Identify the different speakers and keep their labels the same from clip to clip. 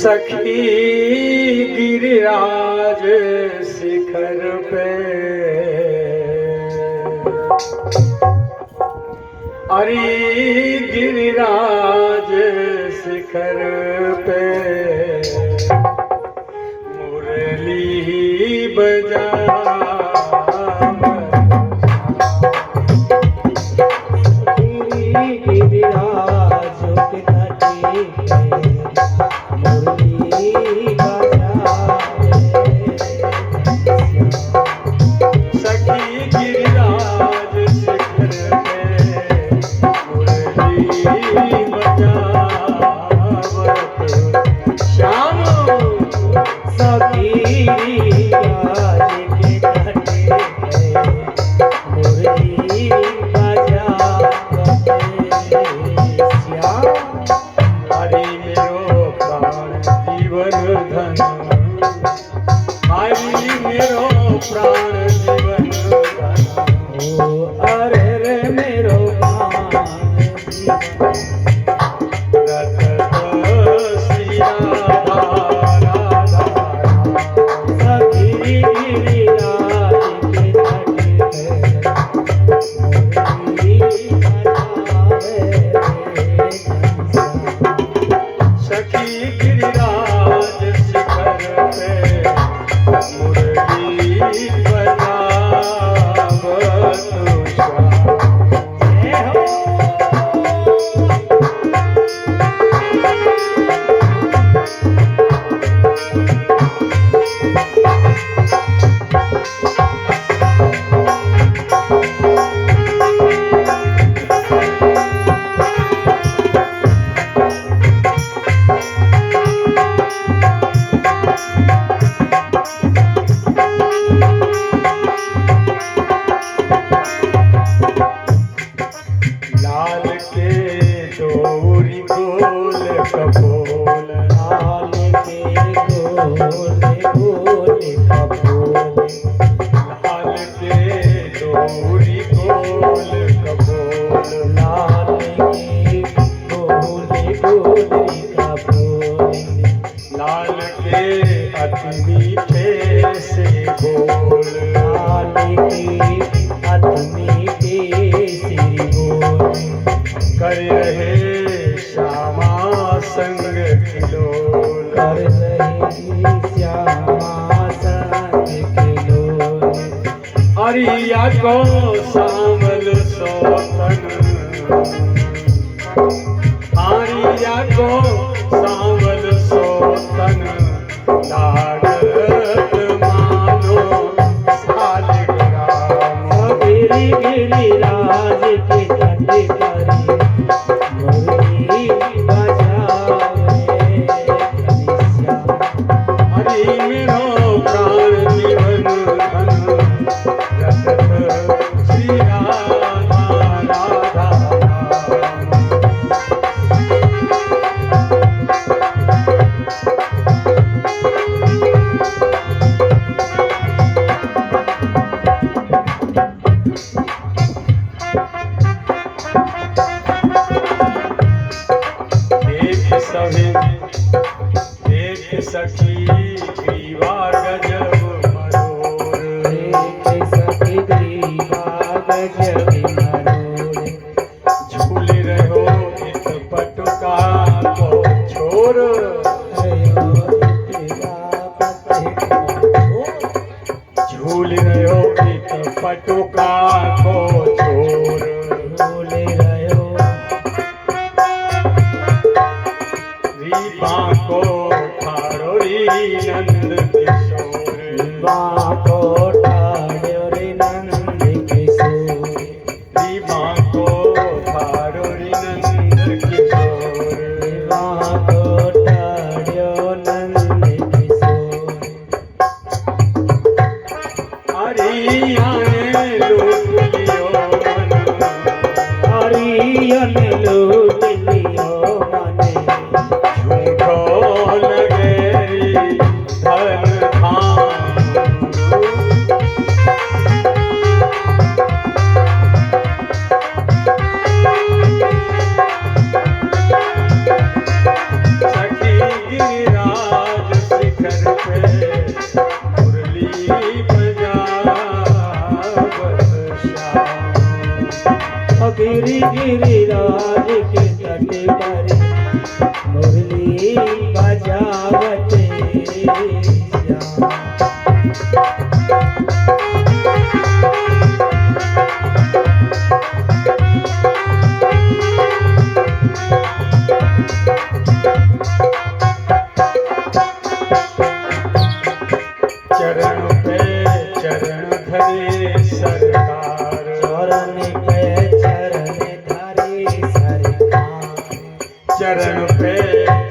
Speaker 1: सखी गिरिराज शिखर पे अरे गिरिराज शिखर पे मुरली बजा हरिया को सामल सोतन हरिया को सामल सोतन लागत मानो सालग्राम गिरी गिरिराज के तट करी मुरली बजावे हरि मेरो प्राण जीवन धन श्री राधा राधा देख सखी ग्रीवा गजब मरोर देख सखी ग्रीवा गजब मरोर झूल रहो इत पटुका को छोर झूल रहो इत पटुका को छोर झूल रहो रीबा को नंद किशोर रीबा को ठाड़ोरी नंद किशोर रीबा को ठाड़ोरी नंद किशोर रीबा को ठाड़ो नंद किशोर हरियाने लूट लियो मन हरियाने लूट लियो मन झूठो लगेरी धन धाम
Speaker 2: गिरि गिरिराज के तट पर मुरली बजावते श्याम।
Speaker 1: चरण पे चरण धरे सरकार,
Speaker 2: चरण पे चरण धरे सरकार,
Speaker 1: चरण पे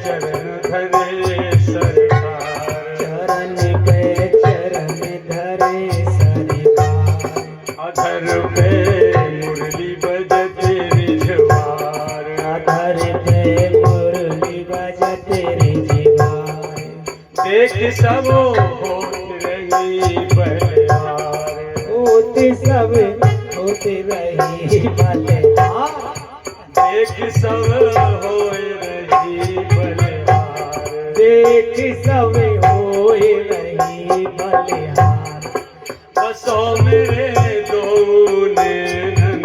Speaker 1: चरण धरे सरकार,
Speaker 2: चरण पे चरण धरे सरकार।
Speaker 1: अधर पे मुरली बजते रिझवार,
Speaker 2: अधर पे मुरली बजते रिझवार।
Speaker 1: देख सब होत रही बलिहार,
Speaker 2: होते सब होते रही बलिहार।
Speaker 1: देख सब होए रही बलिहार,
Speaker 2: देख सब होए रही बलिहार।
Speaker 1: बसो मेरे दो नैनन,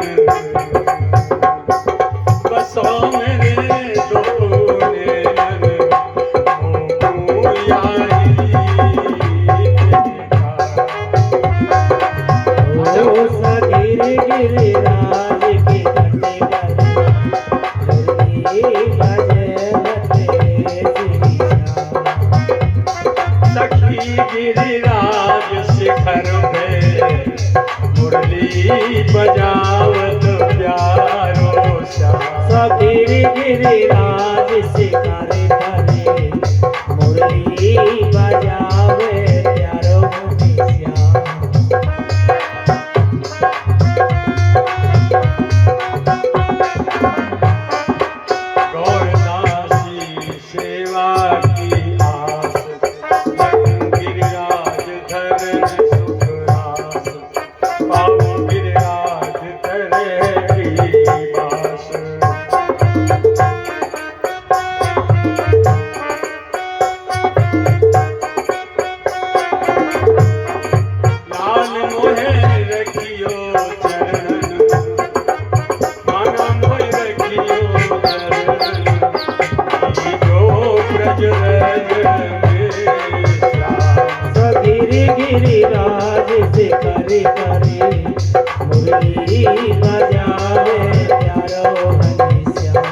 Speaker 1: बसो मेरे दो नैनन, मोह यारी देखा।
Speaker 2: ओ सगिर गिरिराज के तट पर मुरली बजावते श्री श्याम।
Speaker 1: सखी गिरिराज शिखर पे मुरली बजावत प्यारो श्याम।
Speaker 2: सगिर गिरिराज शिखर पर मुरली बजावे प्यारो मुनि श्याम।
Speaker 1: गौरदासी सेवा की आस, लखन गिरिराज धरन सुख रास, पाओ गिरिराज धरे की बास। लाल मोहे रखियो चरणन, माना मोहे रखियो चरणन, जो ब्रज रज में श्याम।
Speaker 2: सगिर गिरिराज शिखर पर मुरली बजावे प्यारो मुनि श्याम।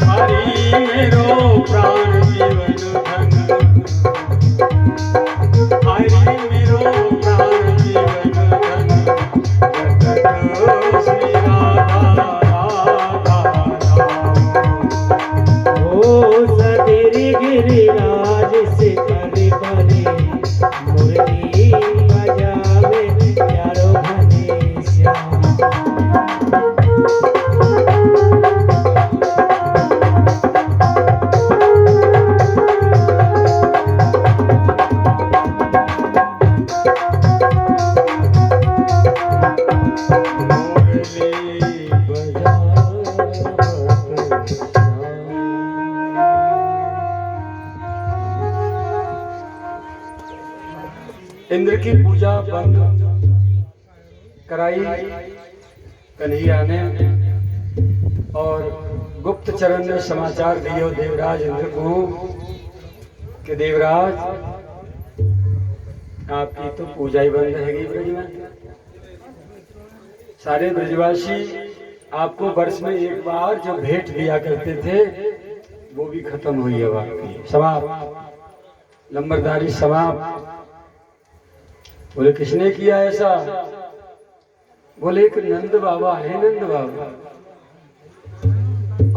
Speaker 1: हरि मेरो प्राण जीवन धन, हरि मेरो प्राण जीवन धन, जगत श्री राधा राधा नाम।
Speaker 2: ओ सगिर गिरिराज शिखर पर मुरली बजावे प्यारो मुनि श्याम।
Speaker 1: मुरली बजावत श्याम। इंद्र की पूजा बंद कराई कन्हैया ने और गुप्त चरण ने समाचार दियो देवराज इंद्र को कि देवराज आपकी तो पूजा ही बंद रहेगी ब्रज में। सारे ब्रजवासी आपको वर्ष में एक बार जो भेंट दिया करते थे वो भी खत्म हुई है आपकी, समाप्त। लंबरदारी समाप्त। बोले किसने किया ऐसा? बोले एक नंद बाबा है, नंद बाबा,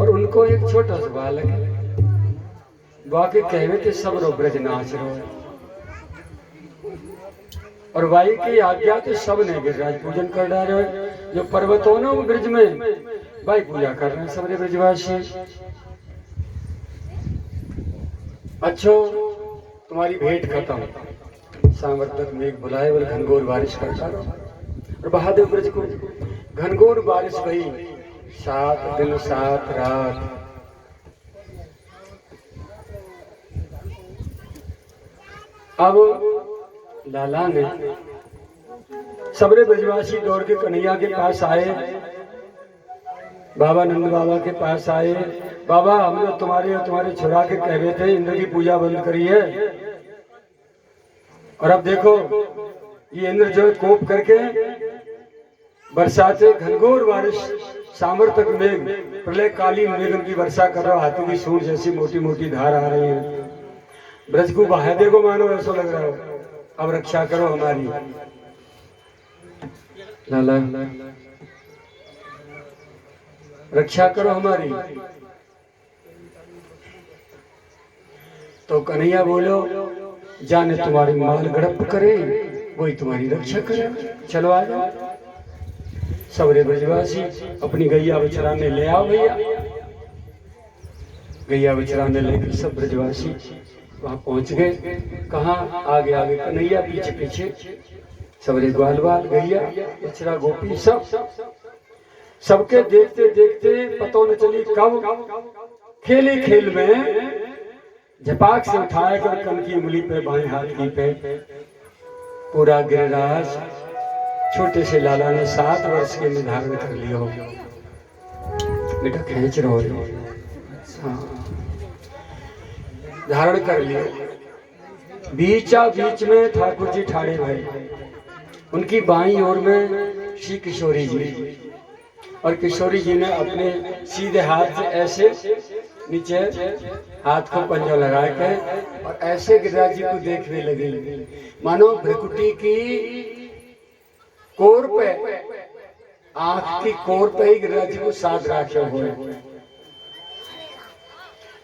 Speaker 1: और उनको एक छोटा सा बालक है। बाकी कहवे थे सब रो ब्रज नाच रो है। और वाई की आज्ञा तो सब ने गिरिराज पूजन कर डाले हो। जो पर्वतों ने ब्रज में भाई पूजा कर रहे हैं सबरे ब्रजवासी। अच्छो तुम्हारी भेंट खत्म। सामर्थक मेघ बुलाए बोले घनघोर बारिश करता रहो। और बहादुर ब्रज को घनघोर बारिश भई 7 दिन 7 रात अब लाला ने सबरे ब्रजवासी दौड़ के कन्हैया के पास आए, बाबा नंद बाबा के पास आए। बाबा हम लोग तुम्हारे और तुम्हारे छुड़ा के कह रहे थे इंद्र की पूजा बंद करी है, और अब देखो ये इंद्र जो है कोप करके बरसाते घनघोर बारिश सामर्थक मेघ प्रलय कालीन मेघ की वर्षा कर रहा, हाथों की सूंड जैसी मोटी मोटी धार आ रही है। ब्रज को बहा देखो मानो ऐसा लग रहा हो, अब रक्षा करो हमारी। लाला रक्षा करो हमारी। तो कन्हैया बोलो जाने तुम्हारी माल गड़प करे वही तुम्हारी रक्षा करे, चलो आ जाओ। सबरे ब्रजवासी अपनी गैया बछराने ले आओ भैया। गैया बछराने लेकर सब ब्रजवासी वहां पहुंच गए। कहाँ? आगे आगे कन्हैया, पीछे पीछे सबरे ग्वाल बाल गैया बछरा गोपी सब। सबके देखते देखते पता न चली कब खेले खेल में झपाक से उठाया कर कन की उंगली पे बाएं हाथ की पे पूरा गिरिराज छोटे से लाला ने 7 वर्ष के निर्धारण कर लिया हो। बेटा खींच रहो, धारण कर लिया। बीच में ठाकुर जी ठाड़े भय, उनकी बाईं ओर में श्री किशोरी जी, और किशोरी जी ने अपने सीधे हाथ से ऐसे नीचे हाथ को पंजा लगा के और ऐसे गिरिराज जी को देखने लगे, मानो भ्रिकुटी की कोर पे, आंख की कोर पे ही गिरिराज जी को साथ रखे हुए।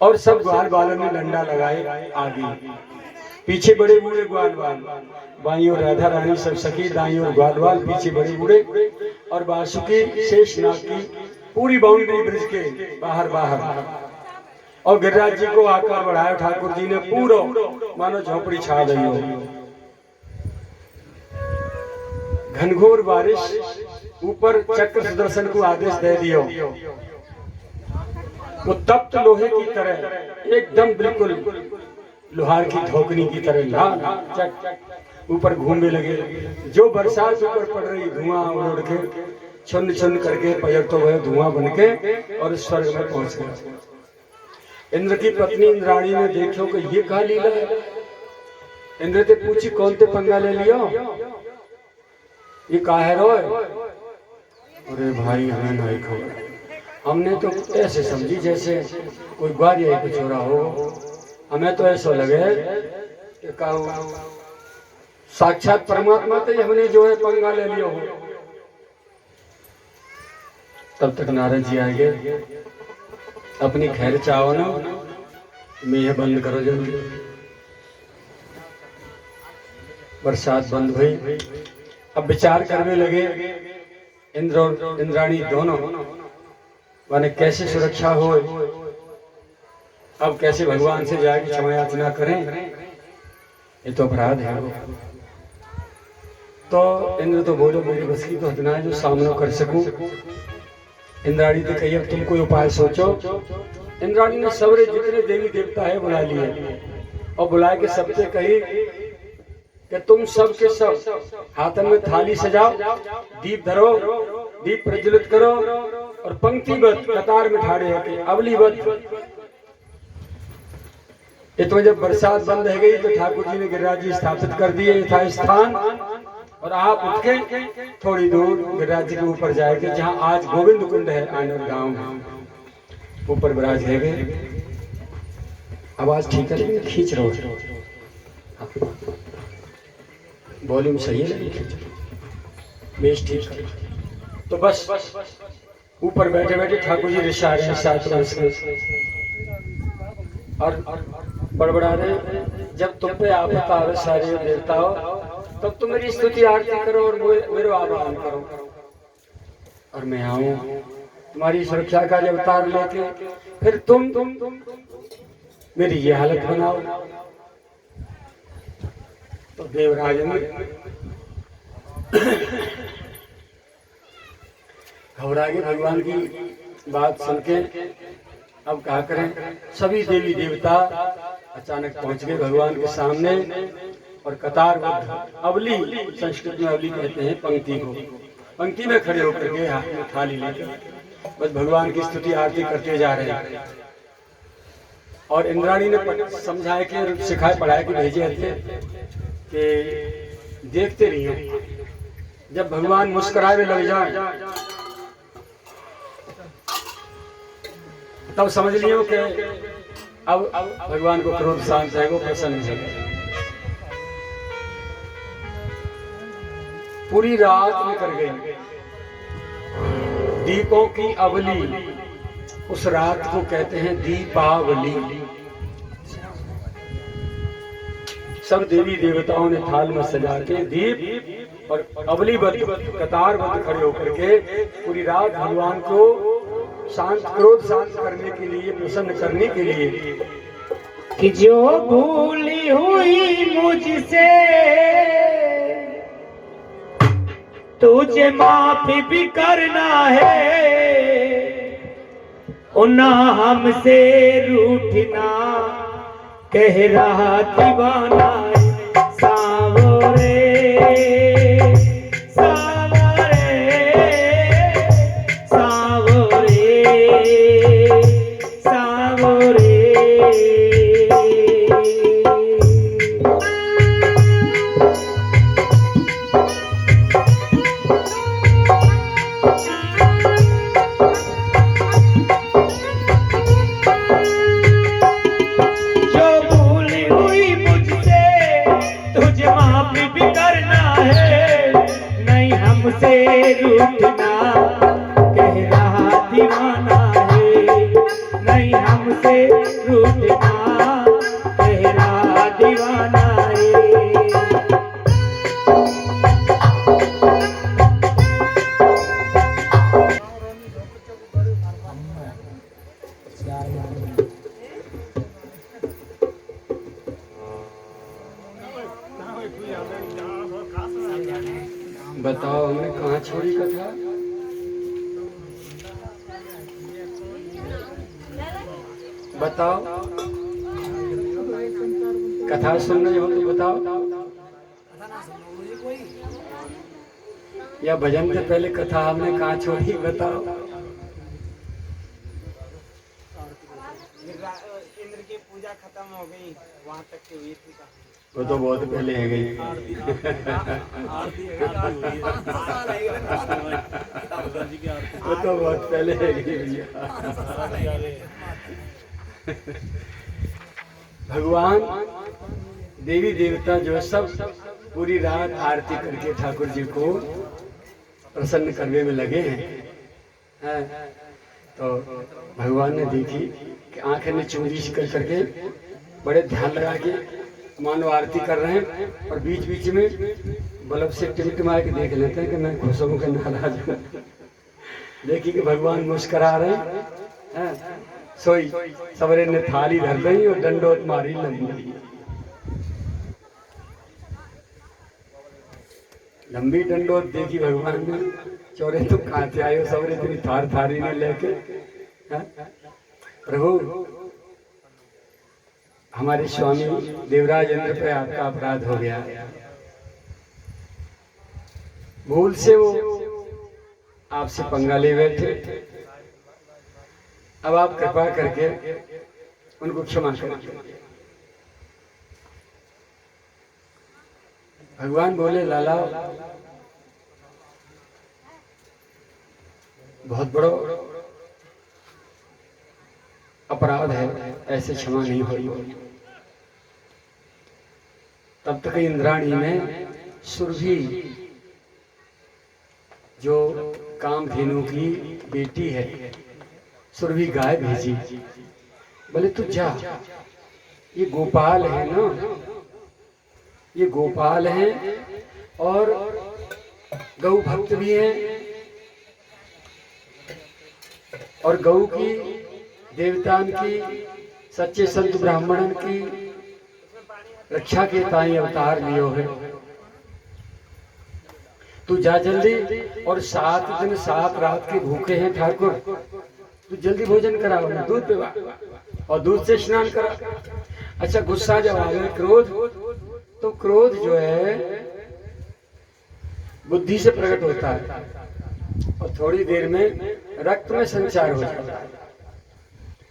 Speaker 1: और सब ग्वाल बालों ने डंडा लगाए आगे, पीछे बड़े बूढ़े ग्वाल बाल, बाई और राधा रानी सब सखी, दाई और ग्वाल बाल, पीछे बड़े बूढ़े, और बासुकी शेषनाग की पूरी बाउंड्री ब्रिज के बाहर बाहर। और गिरिराज जी को आकार बढ़ाया ठाकुर जी ने पूरा, मानो झोपड़ी छा गई हो। घनघोर बारिश, ऊपर चक्र सुदर्शन को आदेश दे दियो, वो तप्त लोहे की तरह एकदम बिल्कुल लोहार की धोकनी की तरह लाल चक ऊपर घूमने लगे। जो बरसात ऊपर पड़ रही, धुआं उड़ के छुन छुन करके पयर तो वह धुआं बन के और स्वर्ग में पहुंच गया। इंद्र की पत्नी इंद्राणी ने देखो कि ये कहा लीला है। इंद्र से पूछी कौन ते पंगा ले लियो, ये काहे रोए? अरे भाई हमें नहीं खबर, हमने तो ऐसे समझी जैसे कोई ग्वारिया कुछ हो रहा हो, हमें तो ऐसा लगे कि साक्षात परमात्मा तो हमने जो है पंगा ले लिया हो। तब तक नारद जी आएंगे, अपनी खैर चाहो ना, मेह बंद करो जल्दी। बरसात बंद हुई। अब विचार करने लगे इंद्र और इंद्राणी दोनों, माने कैसे सुरक्षा हो, अब कैसे भगवान से जाके क्षमा याचना करें, ये तो अपराध है। तो इंद्र तो बोलो मेरी बस की तो हतना है जो सामना कर सकूं। इंद्राणी ने कही अब तुम कोई उपाय सोचो। इंद्राणी ने सबरे जितने देवी देवता है बुला लिए और बुला के सबसे कही कि तुम सब के सब हाथन में थाली सजाओ, दीप धरो, दीप प्रज्वलित करो और पंक्तिबद्ध कतार में ठाड़े होके अवलीबद्ध। इतना जब बरसात बंद हो गई तो ठाकुर जी ने गिरिराज जी स्थापित कर दिए यथा स्थान, और आप उठ के थोड़ी दूर गिरिराज जी के ऊपर जाएंगे जहां आज गोविंद कुंड है आनंद गांव में, ऊपर विराज है गए। आवाज ठीक है, खींच रहा हूं, वॉल्यूम सही है लेकिन खींच बेस ठीक है। तो बस ऊपर बैठे बैठे ठाकुर जी ऋषा रहे हैं 7 वर्ष के और बड़बड़ा रहे, जब तुम पे आपत आवे सारे देवताओं तब तुम मेरी स्तुति आरती करो और मेरा आह्वान करो, और मैं आऊं तुम्हारी सुरक्षा का अवतार लेके, फिर तुम मेरी ये हालत बनाओ। तो देवराज ने घबरा के भगवान की बात सुन के अब क्या करें। सभी देवी देवता अचानक पहुंच गए भगवान के सामने और कतारबद्ध, अवली संस्कृत में अवली कहते हैं पंक्ति को, पंक्ति में खड़े होकर के हाथ में थाली लेकर बस भगवान की स्तुति आरती करते जा रहे हैं। और इंद्राणी ने समझाया कि सिखाए पढ़ाया कि भेजे थे कि देखते रहिए, जब भगवान मुस्कुराए लग जाए तब समझ लियो कि अब भगवान को क्रोध शांत है, वो प्रसन्न है। पूरी रात में कर गई दीपों की अवली, उस रात को कहते हैं दीपावली। सब देवी देवताओं ने थाल में सजा के दीप और अवलीबद्ध कतारबद्ध खड़े होकर के पूरी रात भगवान को शांत, क्रोध शांत करने के लिए, प्रसन्न करने के लिए
Speaker 2: कि जो भूली हुई मुझसे तुझे माफी भी करना है, ना हमसे रूठना कह रहा दीवाना सावरे सावरे सावरे सावरे। हमसे रूठना कह रहा दीवाना है, नहीं हमसे रूठना कह रहा दीवाना है।
Speaker 1: बताओ हमने कहाँ छोड़ी कथा? बताओ, कथा सुन रहे हो तो बताओ, या भजन से पहले कथा हमने कहाँ छोड़ी बताओ।
Speaker 2: इंद्र की पूजा खत्म हो गई, वहां तक की हुई थी।
Speaker 1: वो तो बहुत पहले है गई। वो तो बहुत पहले है गई भैया। भगवान देवी देवता जो सब पूरी रात आरती करके ठाकुर जी को प्रसन्न करने में लगे हैं। तो भगवान ने देखी कि आंखें में चुंगी कर करके बड़े ध्यान लगा के मानो आरती कर रहे हैं, और बीच बीच में बल्ब से टिमटिमा के देख लेते हैं कि मैं खुश हूं कि नाराज हूं। देखिए कि भगवान मुस्कुरा रहे हैं। सोई सवेरे ने थाली धर गई और डंडोत मारी लंबी लंबी डंडोत देखी भगवान ने। चौरे तो कहाँ से आयो सवेरे तेरी थार थारी ने लेके। प्रभु हमारे स्वामी देवराज इंद्र पे आपका अपराध हो गया, भूल से वो आपसे पंगा ले बैठे, अब आप कृपा करके उनको क्षमा करें। भगवान बोले लाला बहुत बड़ा अपराध है, ऐसे क्षमा नहीं होगी। तब तक इंद्राणी ने सुरभि जो कामधेनु की बेटी है सुरभि गाय भेजी। बोले तू जा, ये गोपाल है ना, ये गोपाल हैं और गौ भक्त भी हैं, और गौ की देवतान की सच्चे संत ब्राह्मणन की रक्षा के ताई अवतार लियो है। तू जा जल्दी, और 7 दिन 7 रात के भूखे हैं ठाकुर, तू जल्दी भोजन कराओ, दूध पिवा और दूध से स्नान करा। अच्छा गुस्सा जब आ गया, क्रोध, तो क्रोध जो है बुद्धि से प्रकट होता है और थोड़ी देर में रक्त में संचार हो जाता है।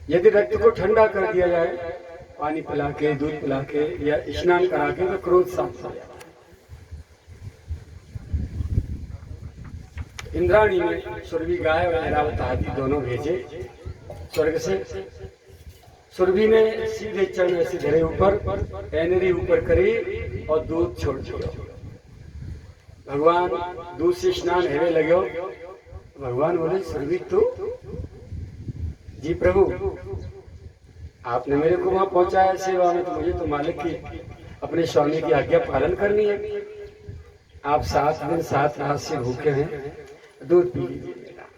Speaker 1: यदि रक्त को ठंडा कर दिया जाए, पानी पिला के, दूध पिला के या स्नान करा के, तो क्रोध शांत हो जाता है। इंद्राणी ने सुरभि गाय और ऐरावत हाथी दोनों भेजे स्वर्ग से। सुरभि ने सीधे चरण ऐसे धरे ऊपर, पैनरी ऊपर करी और दूध छोड़ दिया। भगवान दूध से स्नान हेवे लगे। भगवान बोले, सुरभि तू? जी प्रभु, आपने मेरे को वहां पहुंचाया सेवा में, तो मुझे तो मालिक की अपने स्वामी की आज्ञा पालन करनी है। आप 7 दिन 7 रात से भूखे हैं, दूध पी लीजिए मेरा।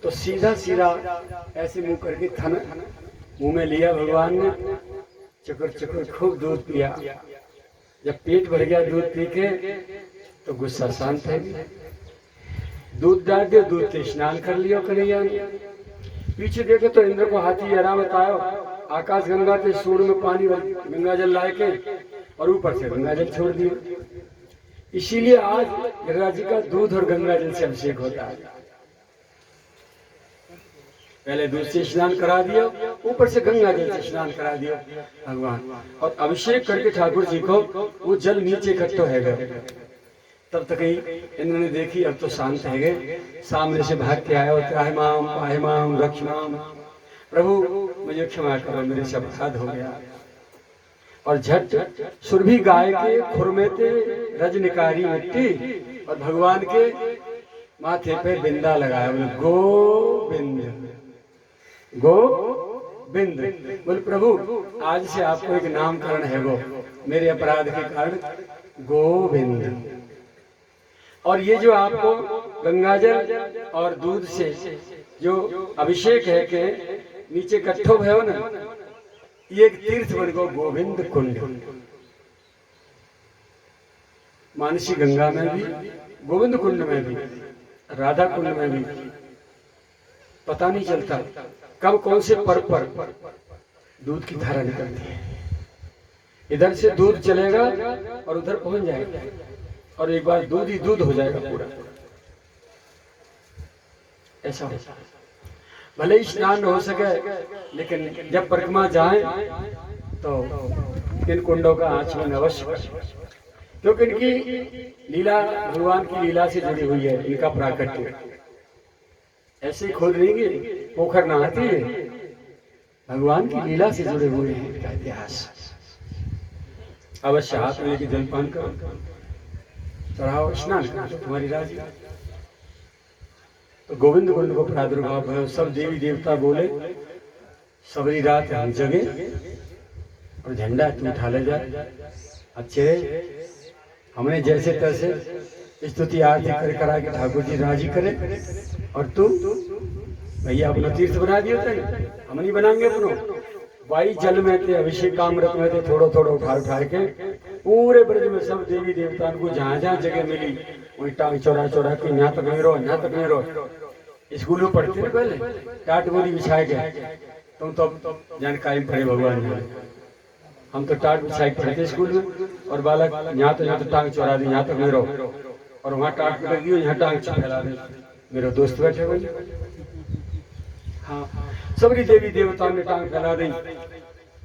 Speaker 1: तो सीधा सीधा ऐसे मुंह करके थन मुंह में लिया भगवान ने, चकर चकर खूब दूध पिया। जब पेट भर गया दूध पी के, तो गुस्सा शांत है। दूध डाल दिया, दूध से स्नान कर लिया कन्हैया ने। पीछे देखे तो इंद्र को हाथी ऐरावत आयो, आकाश गंगा के सूर्य में पानी गंगा जल लाए के और ऊपर से गंगा जल छोड़ दिया। इसीलिए आज गिरिराज जी का दूध और गंगा जल से अभिषेक होता है। पहले दूध से स्नान करा दिया, ऊपर से गंगा जल से स्नान करा दिया भगवान, और अभिषेक करके ठाकुर जी को वो जल नीचे इकट्ठा है गए। तब तक ही इंद्र ने देखी, अब तो शांत है गए। सामने से भाग के आया, त्राहि माम पाहि माम रक्ष माम, प्रभु मुझे क्षमा करो, मेरे से अपराध हो गया। और झट सुरभि गाय के खुर में थे रजनिकारी मिट्टी और भगवान के माथे पे बिंदा लगाया। बोले गोविंद गोविंद। बोले प्रभु आज से आपको एक नामकरण है, गो मेरे अपराध के कारण गोविंद। और ये जो आपको गंगाजल और दूध से जो अभिषेक है के नीचे इकट्ठो भयो ना, ये एक तीर्थ बन गो गोविंद कुंड। मानसी गंगा में भी, गोविंद कुंड में भी, राधा कुंड में भी पता नहीं चलता कब कौन से पर दूध की धारा निकलती है। इधर से दूध चलेगा और उधर पहुंच जाएगा, और एक बार दूध ही दूध हो जाएगा पूरा। ऐसा होता है। भले ही स्नान हो सके, लेकिन जब परिक्रमा जाए तो इन कुंडों का आचमन अवश्य करें, क्योंकि इनकी लीला भगवान की लीला से जुड़ी हुई है। इनका प्राकट्य ऐसे ही खोद लेंगे, पोखर नहाती है, भगवान की लीला से जुड़े हुए हैं इनका इतिहास। अवश्य हाथ में लेके जलपान करो, चढ़ाओ, स्नान करो, तुम्हारी राजी। तो गोविंद कुंड को प्रादुर्भाव है। सब देवी देवता बोले, सबरी रात हम जगे और झंडा तू उठा ले जाए। अच्छे हमने जैसे तैसे स्तुति आरती कर करा के ठाकुर जी राजी करे, और तू भैया अपना तीर्थ बना दिया था, हम नहीं बनाएंगे अपनों। वाई जल में थे, अभिषेक कामृत में थे, थोड़ा थोड़ा उठा के पूरे ब्रज में सब देवी देवताओं को जहाँ जहाँ जगह मिली वही टांग चौरा चौरा के यहाँ तक नहीं रहो, यहाँ तक नहीं रहो। स्कूल में पढ़ते थे पहले, टाट बोली बिछाए गए, तुम तो जानकारी पड़े भगवान ने। हम तो टाट बिछाए पढ़ते स्कूल में, और बालक यहाँ तो टांग चौरा दी, यहाँ तक नहीं रहो, और वहाँ टाट पकड़ दी, यहाँ टांग फैला दे। मेरे दोस्त बैठे हुए, हाँ सबरी देवी देवताओं ने टांग फैला दी।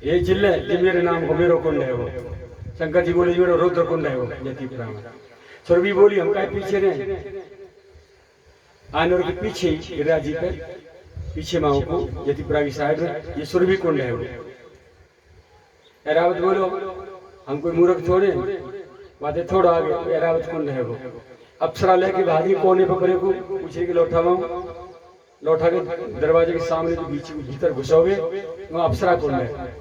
Speaker 1: ये जिले ये मेरे नाम को मेरो कुंड है वो। शंकर जी बोले मेरा रुद्र कुंड है वो जतिपुरा में। सुरभि बोली हम क्या पीछे रहे, आनवर के पीछे गिरिराज जी पे पीछे माओ को जतिपुरा की साइड में ये सुरभि कुंड है वो। ऐरावत बोलो हम कोई मूर्ख थोड़े, बातें थोड़ा आगे, ऐरावत कुंड है वो। अप्सरा लेके भागी कोने पर बड़े को पूछे कि लौटा के दरवाजे के सामने जो बीच भीतर घुसोगे वहाँ अप्सरा कुंड है।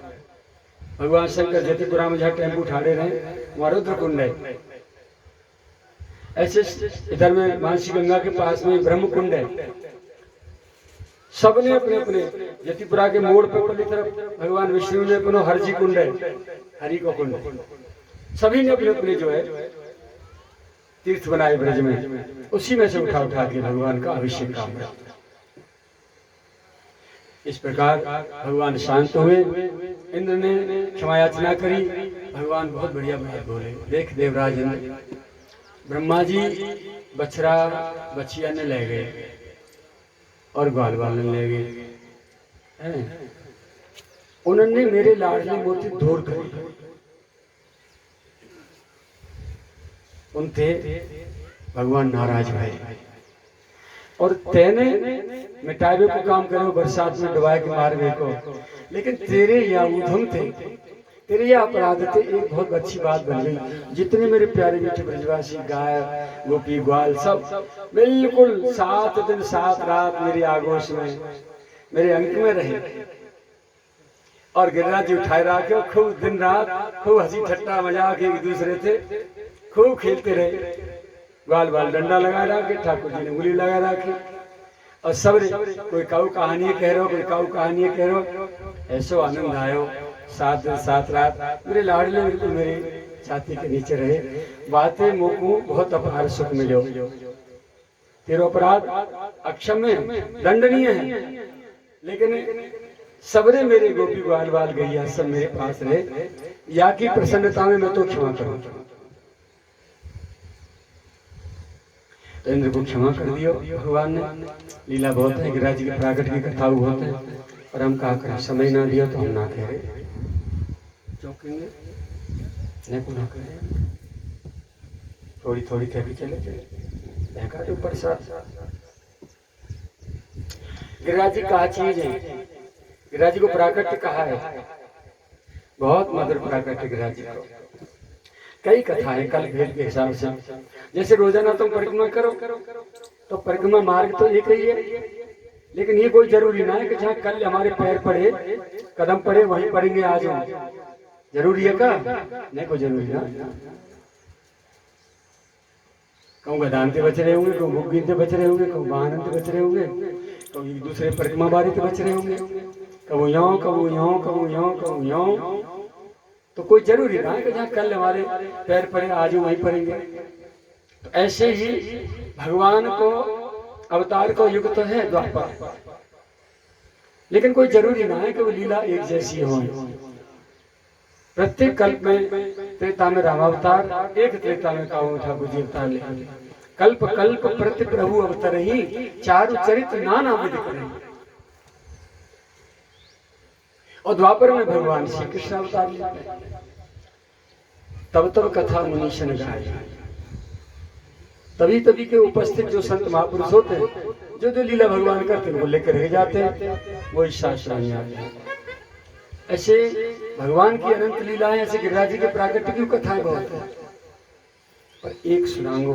Speaker 1: भगवान शंकर जतिपुरा में जहाँ टेम्पू ठाड़े रहे वहाँ रुद्र कुंड है। ऐसे इधर में मानसी गंगा के पास में ब्रह्म कुंड है। सबने अपने अपने जतिपुरा के मोड़ पर पहली तरफ भगवान विष्णु ने अपना हरजी कुंड है, हरि को कुंड। सभी ने अपने अपने जो है तीर्थ बनाए ब्रज में, उसी में से उठा के भगवान का अभिषेक काम किया। इस प्रकार भगवान शांत हुए। इंद्र ने क्षमा याचना करी, भगवान बहुत बढ़िया बात बोले। देख देवराज इंद्र, ब्रह्मा जी बछड़ा बछिया ने ले गए और ग्वाल बाल ले गए हैं। उन्होंने मेरे लाडले मोती दूर कर उनते भगवान नाराज भये और तेने मिटावे को काम करो, बरसात में डुबाए के मारवे को, लेकिन तेरे या उधम थे, तेरे यह अपराध थे। एक बहुत अच्छी बात बन गई, जितने मेरे प्यारे मीठे ब्रजवासी गाय गोपी ग्वाल सब बिल्कुल 7 दिन 7 रात मेरी आगोश में मेरे अंक में रहे और गिरिराज जी उठाए रखे, खूब दिन रात खूब हंसी ठट्टा मजाक एक दूसरे से खूब खेलते रहे। ग्वाल बाल डंडा लगा रखे, ठाकुर जी ने उंगली लगा रखी और सब कोई काऊ कहानी कह रहे हो, कोई काऊ कहानी कह रहे हो। ऐसो आनंद आयो। 7 दिन 7 रात मेरे लाडले बिल्कुल मेरी छाती के नीचे रहे। बातें मोकू बहुत अपार सुख मिलो। तेरो अपराध अक्षम्य दंडनीय है, लेकिन सबरे मेरे गोपी ग्वाल बाल गैया सब मेरे पास रहे, या की प्रसन्नता में मैं तो क्षमा करूं। तो इंद्र को क्षमा कर दियो भगवान ने। लीला बहुत है, गिरिराज जी के प्राकट की कथा बहुत है, और हम कहा करें समय ना दियो तो हम ना कह रहे चौकेंगे ना करें। थोड़ी थोड़ी कह भी चले चले ऊपर साथ। गिरिराज जी कहा चीज है, गिरिराज जी को प्राकट्य कहा है, बहुत मधुर प्राकट्य गिरिराज जी को। कई कथाएं कल भेद के हिसाब से, जैसे रोजाना तुम परिक्रमा करो तो परिक्रमा मार्ग तो एक ही है, लेकिन ये कोई जरूरी ना है कि जहाँ कल हमारे पैर पड़े कदम पड़े वहीं पड़ेंगे आज। जरूरी है क्या? नहीं कोई जरूरी ना। कहूँ गदान से बच रहे होंगे, कहूँ बुग्गीन से बच रहे होंगे, कहूँ वाहन से बच रहे होंगे, कहूँ एक दूसरे परिक्रमा बारी से बच रहे होंगे, कहूँ यों कहूँ यों कहूँ यों कहूँ यों। तो कोई जरूरी ना है कि जहाँ कल हमारे पैर पड़े आज वहीं पड़ेंगे। तो ऐसे ही भगवान को अवतार का युग तो है द्वापर, लेकिन कोई जरूरी ना है कि वो लीला एक जैसी हो। प्रत्येक कल्प में, त्रेता में रामावतार, एक त्रेता में काऊ ठाकुर जी अवतार ले। कल्प कल्प प्रति प्रभु अवतर ही, चारु चरित्र नाना विध करें। और द्वापर में भगवान श्री कृष्ण अवतार लेते। तब तब कथा मुनीशन गाय। तभी तभी के उपस्थित जो संत महापुरुष होते हैं, जो जो लीला भगवान करते हैं वो लेकर रह जाते हैं, वो इस शास्त्र में आते हैं। ऐसे भगवान की अनंत लीलाएं, ऐसे गिरिराज जी के प्राकट्य की कथाएं बहुत है, पर एक सुनांगो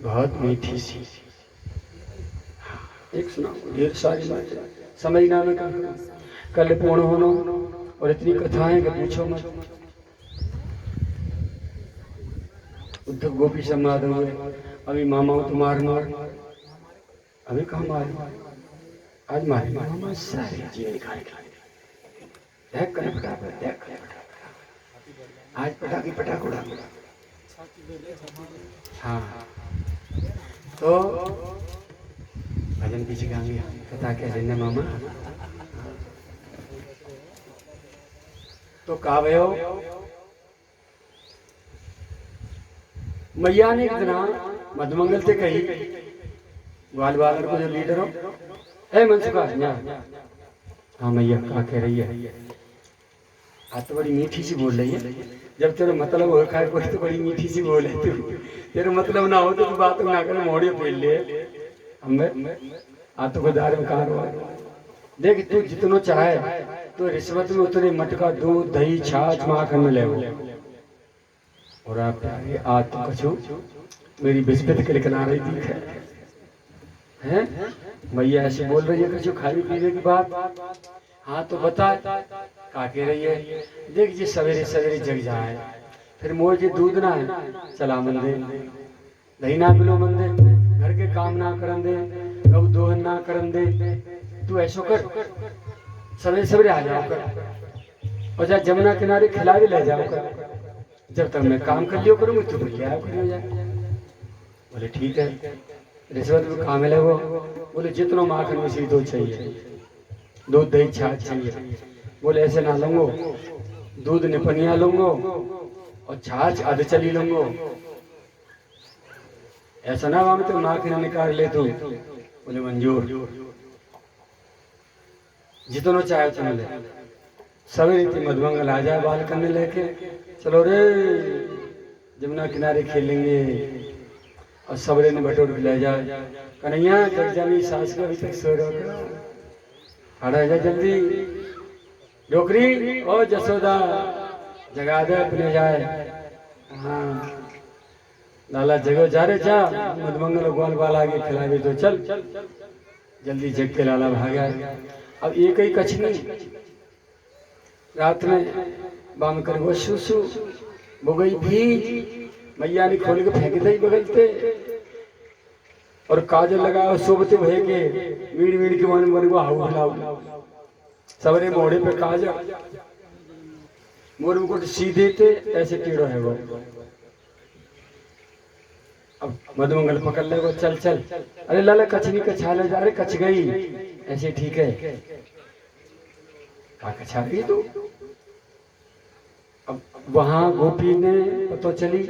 Speaker 1: बहुत मीठी सी, एक सुनांगो ढेर सारी बातें समय ना में कल पूर्ण होनो, और इतनी कथाएं कि पूछो मत। उद्धव गोपी से माधव हुए, अभी मामा तो मारना, अभी कहाँ मारे, आज मारे मामा सारे जीवन निकाल देख कर देख आज पटाखी पटाख उड़ा। हाँ तो भजन पीछे गाएंगे, कथा क्या जिन्ने मामा। तो कहा भयो मैया ने एक दिन मधुमंगल से कही, ग्वाल बालर को जो लीडर हो, ए मनसुखा हाँ मैया क्या कह रही है? आज तो बड़ी मीठी सी बोल रही है, जब तेरा मतलब हो खाए कोई तो बड़ी मीठी सी बोले तू, तेरा मतलब ना हो तो तू बात ना कर, मोड़े फेल ले हमें आज तो खुदार में कहा हुआ। देख तू जितना चाहे तो रिश्वत में उतने मटका दूध दही छाछ माखन में ले, और आप आज तो कछू मेरी बिस्किट के लिखना रही थी है मैया ऐसे बोल रही है कछू खाने पीने की बात। हाँ तो बता का कह रही है? देख जी सवेरे सवेरे जग जाए, फिर मोर जी दूध ना है चला मन दे, दही ना पिलो मन दे, घर के काम ना करन दे, कब दोहन ना करन दे, तू ऐसो कर सवेरे सवेरे आ जाओ कर, और जा जमुना किनारे खिला भी ले जाओ कर, जब तक मैं काम कर लियो करूँगी तो ले आओ कर जाए। बोले ठीक है, रिश्वत में काम है वो। बोले जितना माखन में सी दो चाहिए, दूध दही छाछ चाहिए। बोले ऐसे ना लूंगो, दूध निपनिया लूंगो और छाछ आध चली लूंगो। ऐसा ना हम तो नाक निकाल ले तू। बोले मंजूर, जितना चाहे उतना ले। सवेरे थी मधुमंगल आ जाए बाल करने लेके, चलो रे जमुना किनारे खेलेंगे। और सवेरे ने बटोर के ले जाए, कन्हैया जग जानी सास का अभी तक सो रहा, खड़ा जा जल्दी। डोकरी ओ जसोदा जगा दे अपने जाए। हाँ लाला जगह जा रे जा, मधुमंगल ग्वाल बाल आगे खिलावे तो चल। जल्दी जग के लाला भागा। अब एक ही कछनी रात में बाम कर वो सुसु वो गई भीज। मैया ने खोल के फेंक दी बगलते और काजल लगाया सोबते भय के मीड़ मीड़ के मन मन को हाउ हिलाओ। सवरे मोड़े पे काजल मोर मुकुट सीधे थे ऐसे टेढ़ो है वो। अब मधुमंगल पकड़ ले वो, चल चल। अरे लाला कछनी कछा ले जा रहे, कछ गई ऐसे ठीक है। क्या कछा गई तू? अब वहां गोपी ने पता चली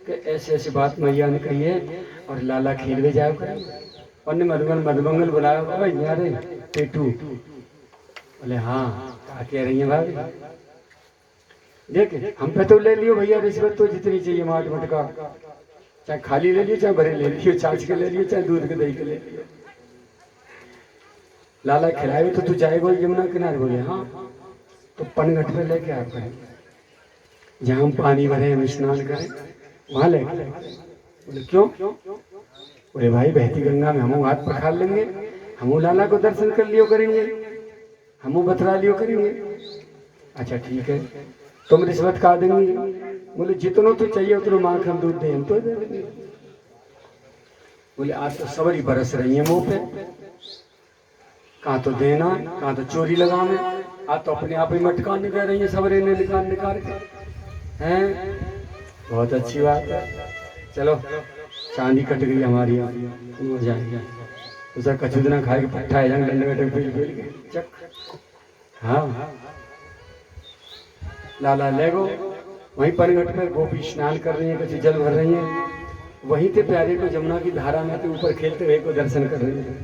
Speaker 1: कि ऐसे ऐसी बात मैया ने कही है और लाला खेल में जाओ कर। और ने मधुमंगल बुलाया, भाई यारे पेटू। बोले हाँ क्या कह रही है भाभी? देख हम पे तो ले लियो भैया रिश्वत, तो जितनी चाहिए माट मटका, चाहे खाली ले लियो चाहे भरे ले लियो, छाछ के ले लियो चाहे दूध के दही के ले लियो। लाला खिलाए तो तू जाएगा यमुना किनारे? बोले हाँ। तो पनघट पे लेके आ पाए, जहाँ हम पानी भरे हम स्नान करें वहां लेके। बोले क्यों? बोले भाई बहती गंगा में हम हाथ पखार लेंगे, हम लाला को दर्शन कर लियो करेंगे, हम बतरा लियो करेंगे। अच्छा ठीक है, तुम रिश्वत खा देंगी? बोले जितना तो चाहिए उतना माखन दूध दे हम तो दे देंगे। बोले आज तो सवरी बरस रही है मुंह पे, कहाँ तो देना कहाँ तो चोरी लगाने, आज तो अपने आप ही मटकान निकल रही है सवरे ने निकाल के हैं। बहुत अच्छी बात है, चलो चांदी कट गई हमारी, हो जाएंगे उसे कचूदना खाए के पट्टा है जंग डंडे बैठे पेल के चक। हाँ लाला ले गो, वहीं पनघट पे गोपी स्नान कर रही है, कभी जल भर रही है। वहीं ते प्यारे को जमुना की धारा में तो ऊपर खेलते हुए को दर्शन कर रही है।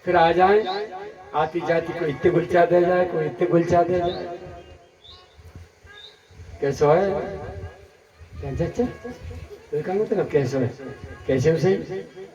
Speaker 1: फिर आ जाए आती जाती को इतने गुलचा दे जाए, कोई इतने गुलचा दे जाए। कैसा है तो मतलब कैसे है कैसे उसे